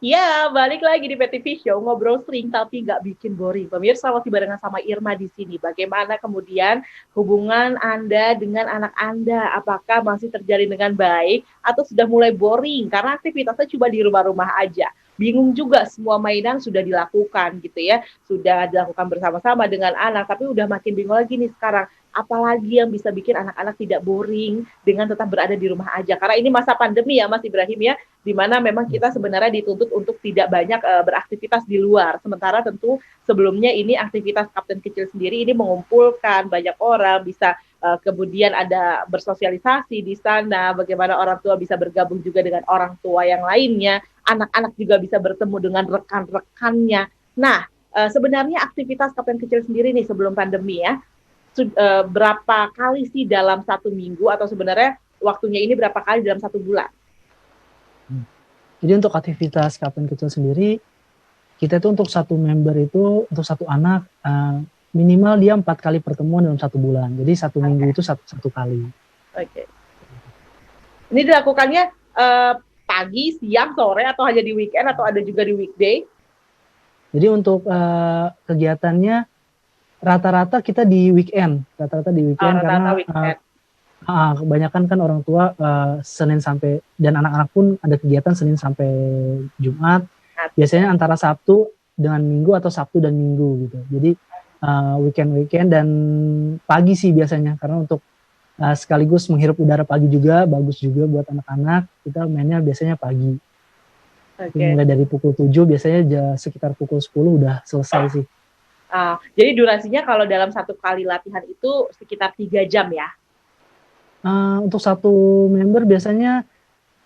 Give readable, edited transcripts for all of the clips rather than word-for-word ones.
Ya, balik lagi di PTV Show, ngobrol sering tapi nggak bikin boring. Pemirsa masih barengan sama Irma di sini. Bagaimana kemudian hubungan Anda dengan anak Anda? Apakah masih terjalin dengan baik atau sudah mulai boring karena aktivitasnya cuma di rumah-rumah aja? Bingung juga, semua mainan sudah dilakukan gitu ya, sudah dilakukan bersama-sama dengan anak, tapi udah makin bingung lagi nih sekarang. Apalagi yang bisa bikin anak-anak tidak boring dengan tetap berada di rumah aja? Karena ini masa pandemi ya, Mas Ibrahim ya, di mana memang kita sebenarnya dituntut untuk tidak banyak beraktivitas di luar. Sementara tentu sebelumnya ini aktivitas Kapten Kecil sendiri ini mengumpulkan banyak orang, bisa kemudian ada bersosialisasi di sana, bagaimana orang tua bisa bergabung juga dengan orang tua yang lainnya, anak-anak juga bisa bertemu dengan rekan-rekannya. Nah, sebenarnya aktivitas Kapten Kecil sendiri nih sebelum pandemi ya, berapa kali sih dalam satu minggu atau sebenarnya waktunya ini berapa kali dalam satu bulan? Jadi untuk aktivitas Kapten Kecil sendiri, kita itu untuk satu member itu, untuk satu anak, minimal dia 4 kali pertemuan dalam 1 bulan. Jadi satu minggu itu satu kali. Oke. Ini dilakukannya pagi, siang, sore, atau hanya di weekend, atau ada juga di weekday? Jadi untuk kegiatannya rata-rata kita di weekend. Rata-rata di weekend karena weekend. kebanyakan kan orang tua Senin sampai, dan anak-anak pun ada kegiatan Senin sampai Jumat. Biasanya antara Sabtu dengan Minggu atau Sabtu dan Minggu gitu. Jadi weekend dan pagi sih biasanya, karena untuk sekaligus menghirup udara pagi juga, bagus juga buat anak-anak. Kita mainnya biasanya pagi. Mulai dari pukul 7 biasanya sekitar pukul 10 udah selesai sih. Jadi durasinya kalau dalam satu kali latihan itu sekitar 3 jam ya? Untuk satu member biasanya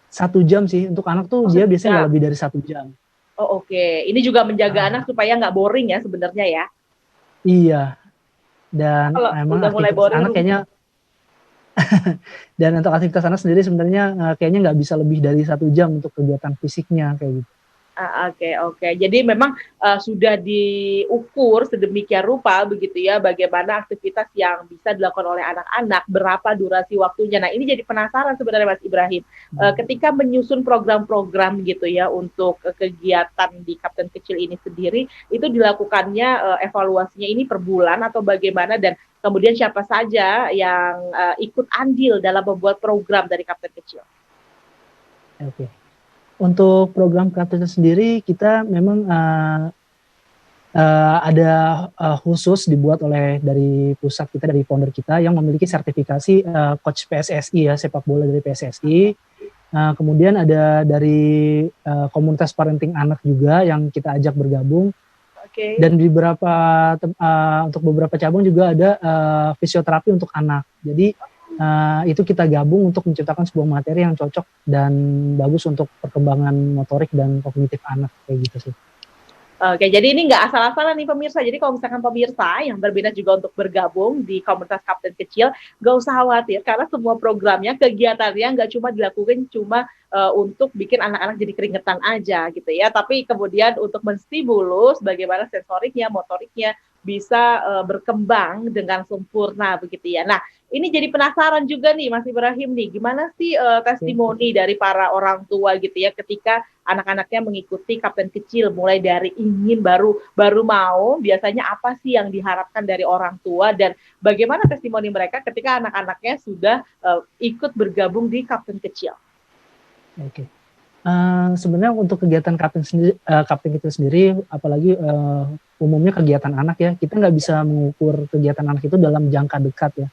1 jam sih. Untuk anak tuh dia biasanya nggak lebih dari 1 jam. Oh oke. Ini juga menjaga anak supaya nggak boring ya sebenarnya ya? Iya. Dan emang aktivitas anak kayaknya dan untuk aktivitas anak sendiri sebenarnya kayaknya nggak bisa lebih dari 1 jam untuk kegiatan fisiknya kayak gitu. Oke. Jadi memang sudah diukur sedemikian rupa begitu ya, bagaimana aktivitas yang bisa dilakukan oleh anak-anak, berapa durasi waktunya. Nah ini jadi penasaran sebenarnya Mas Ibrahim, ketika menyusun program-program gitu ya untuk kegiatan di Kapten Kecil ini sendiri, itu dilakukannya evaluasinya ini per bulan atau bagaimana, dan kemudian siapa saja yang ikut andil dalam membuat program dari Kapten Kecil? Oke. Untuk program Kapten sendiri kita memang ada khusus dibuat dari pusat kita, dari founder kita yang memiliki sertifikasi coach PSSI ya, sepak bola dari PSSI. Kemudian ada dari komunitas parenting anak juga yang kita ajak bergabung. Dan di untuk beberapa cabang juga ada fisioterapi untuk anak. Jadi itu kita gabung untuk menciptakan sebuah materi yang cocok dan bagus untuk perkembangan motorik dan kognitif anak kayak gitu sih. Oke, jadi ini nggak asal-asalan nih pemirsa. Jadi kalau misalkan pemirsa yang berminat juga untuk bergabung di komunitas Kapten Kecil, nggak usah khawatir karena semua programnya, kegiatannya nggak cuma dilakukan untuk bikin anak-anak jadi keringetan aja gitu ya, tapi kemudian untuk menstimulus bagaimana sensoriknya, motoriknya bisa berkembang dengan sempurna begitu ya. Nah, ini jadi penasaran juga nih Mas Ibrahim nih, gimana sih testimoni dari para orang tua gitu ya ketika anak-anaknya mengikuti Kapten Kecil, mulai dari ingin baru mau, biasanya apa sih yang diharapkan dari orang tua, dan bagaimana testimoni mereka ketika anak-anaknya sudah ikut bergabung di Kapten Kecil? Oke. Sebenarnya untuk kegiatan Kapten Kecil sendiri, apalagi umumnya kegiatan anak ya, kita nggak bisa mengukur kegiatan anak itu dalam jangka dekat ya.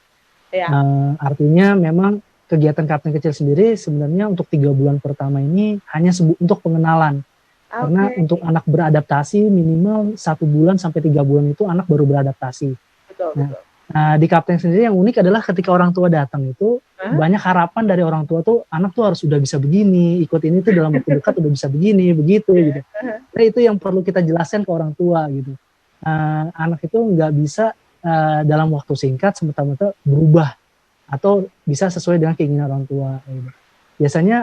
Artinya memang kegiatan Kapten Kecil sendiri sebenarnya untuk 3 bulan pertama ini hanya untuk pengenalan. Karena untuk anak beradaptasi minimal 1 bulan sampai 3 bulan itu anak baru beradaptasi. Betul. Nah di Kapten sendiri yang unik adalah ketika orang tua datang itu banyak harapan dari orang tua tuh, anak tuh harus udah bisa begini, ikut ini tuh dalam waktu dekat udah bisa begini, begitu gitu. Nah itu yang perlu kita jelaskan ke orang tua gitu. Anak itu nggak bisa dalam waktu singkat semata-mata berubah atau bisa sesuai dengan keinginan orang tua. Gitu. Biasanya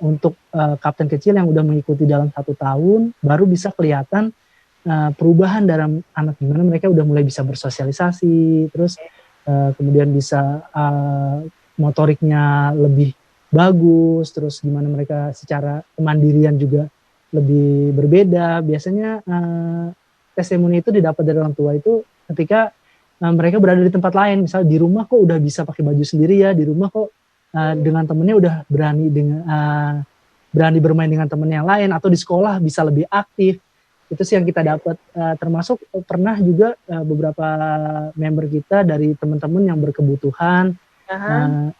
untuk Kapten Kecil yang udah mengikuti dalam 1 tahun baru bisa kelihatan perubahan dalam anak, gimana mereka udah mulai bisa bersosialisasi, terus kemudian bisa motoriknya lebih bagus, terus gimana mereka secara kemandirian juga lebih berbeda. Biasanya testimoni itu didapat dari orang tua itu ketika mereka berada di tempat lain, misalnya di rumah kok udah bisa pakai baju sendiri ya, di rumah kok dengan temennya udah berani bermain dengan temen yang lain, atau di sekolah bisa lebih aktif. Itu sih yang kita dapat. Termasuk pernah juga beberapa member kita dari teman-teman yang berkebutuhan,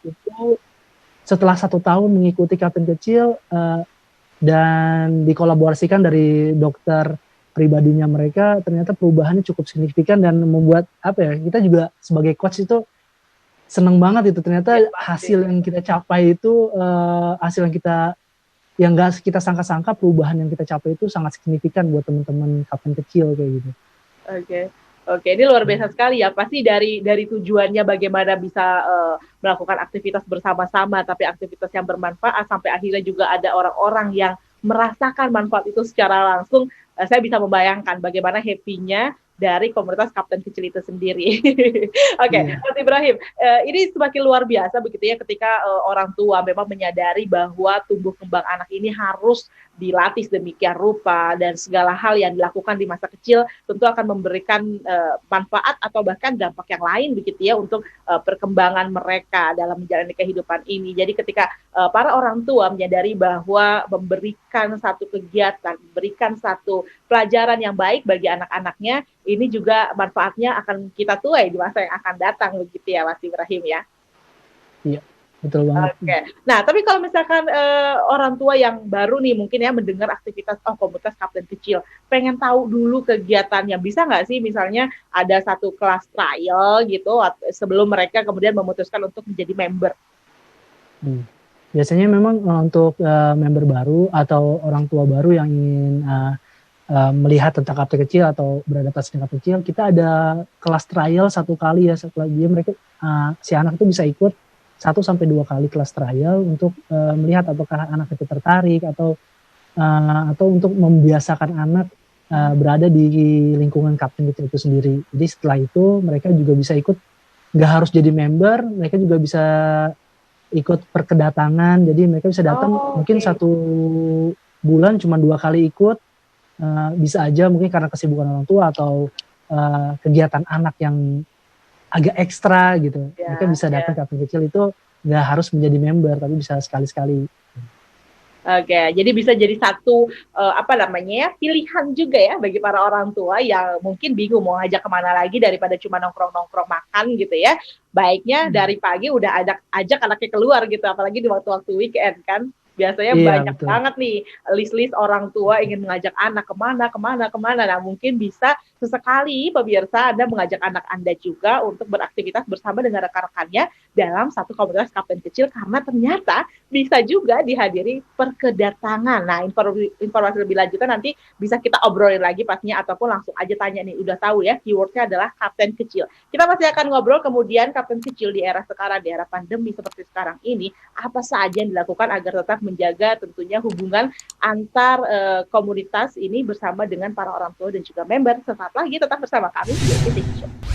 itu setelah 1 tahun mengikuti Kapten Kecil dan dikolaborasikan dari dokter pribadinya mereka, ternyata perubahannya cukup signifikan dan membuat kita juga sebagai coach itu seneng banget itu. Ternyata hasil yang kita capai itu hasil yang nggak kita sangka-sangka, perubahan yang kita capai itu sangat signifikan buat teman-teman Kapten Kecil kayak gitu. Oke, ini luar biasa sekali ya. Pasti dari tujuannya bagaimana bisa melakukan aktivitas bersama-sama, tapi aktivitas yang bermanfaat, sampai akhirnya juga ada orang-orang yang merasakan manfaat itu secara langsung. Saya bisa membayangkan bagaimana happy-nya dari komunitas Kapten Kecil itu sendiri. Oke, Mas Ibrahim, ini semakin luar biasa begitu ya ketika orang tua memang menyadari bahwa tumbuh kembang anak ini harus dilatih sedemikian rupa, dan segala hal yang dilakukan di masa kecil tentu akan memberikan manfaat atau bahkan dampak yang lain begitu ya untuk perkembangan mereka dalam menjalani kehidupan ini. Jadi ketika para orang tua menyadari bahwa memberikan satu kegiatan, memberikan satu pelajaran yang baik bagi anak-anaknya, ini juga manfaatnya akan kita tuai di masa yang akan datang begitu ya Mas Ibrahim ya. Iya, betul banget. Oke. Nah, tapi kalau misalkan orang tua yang baru nih mungkin ya mendengar aktivitas komunitas Kapten Kecil, pengen tahu dulu kegiatannya, bisa nggak sih misalnya ada satu kelas trial gitu sebelum mereka kemudian memutuskan untuk menjadi member? Biasanya memang untuk member baru atau orang tua baru yang ingin melihat tentang Kapten Kecil atau beradaptasi dengan Kapten Kecil, kita ada kelas trial 1 kali ya. Setelah dia mereka si anak itu bisa ikut 1-2 kali kelas trial untuk melihat apakah anak itu tertarik atau untuk membiasakan anak berada di lingkungan Kapten Kecil itu sendiri. Jadi setelah itu mereka juga bisa ikut, nggak harus jadi member, mereka juga bisa ikut perkedatangan. Jadi mereka bisa datang mungkin 1 bulan cuma 2 kali ikut. Bisa aja mungkin karena kesibukan orang tua atau kegiatan anak yang agak ekstra gitu. Mereka bisa datang ke Kapten Kecil itu nggak harus menjadi member, tapi bisa sekali-sekali. Oke, jadi bisa jadi satu pilihan juga ya bagi para orang tua yang mungkin bingung mau ngajak kemana lagi daripada cuma nongkrong-nongkrong makan gitu ya. Baiknya dari pagi udah ajak anaknya keluar gitu, apalagi di waktu-waktu weekend kan. Biasanya banyak banget nih list-list orang tua ingin mengajak anak kemana. Nah, mungkin bisa sesekali pemirsa Anda mengajak anak Anda juga untuk beraktivitas bersama dengan rekan-rekannya dalam satu komunitas Kapten Kecil, karena ternyata bisa juga dihadiri perkedatangan. Nah, informasi lebih lanjutnya nanti bisa kita obrolin lagi pastinya, ataupun langsung aja tanya nih, udah tahu ya keywordnya adalah Kapten Kecil. Kita masih akan ngobrol kemudian Kapten Kecil di era sekarang, di era pandemi seperti sekarang ini, apa saja yang dilakukan agar tetap menjaga tentunya hubungan antar komunitas ini bersama dengan para orang tua dan juga member. Sesaat lagi tetap bersama kami di Kapten Kecil.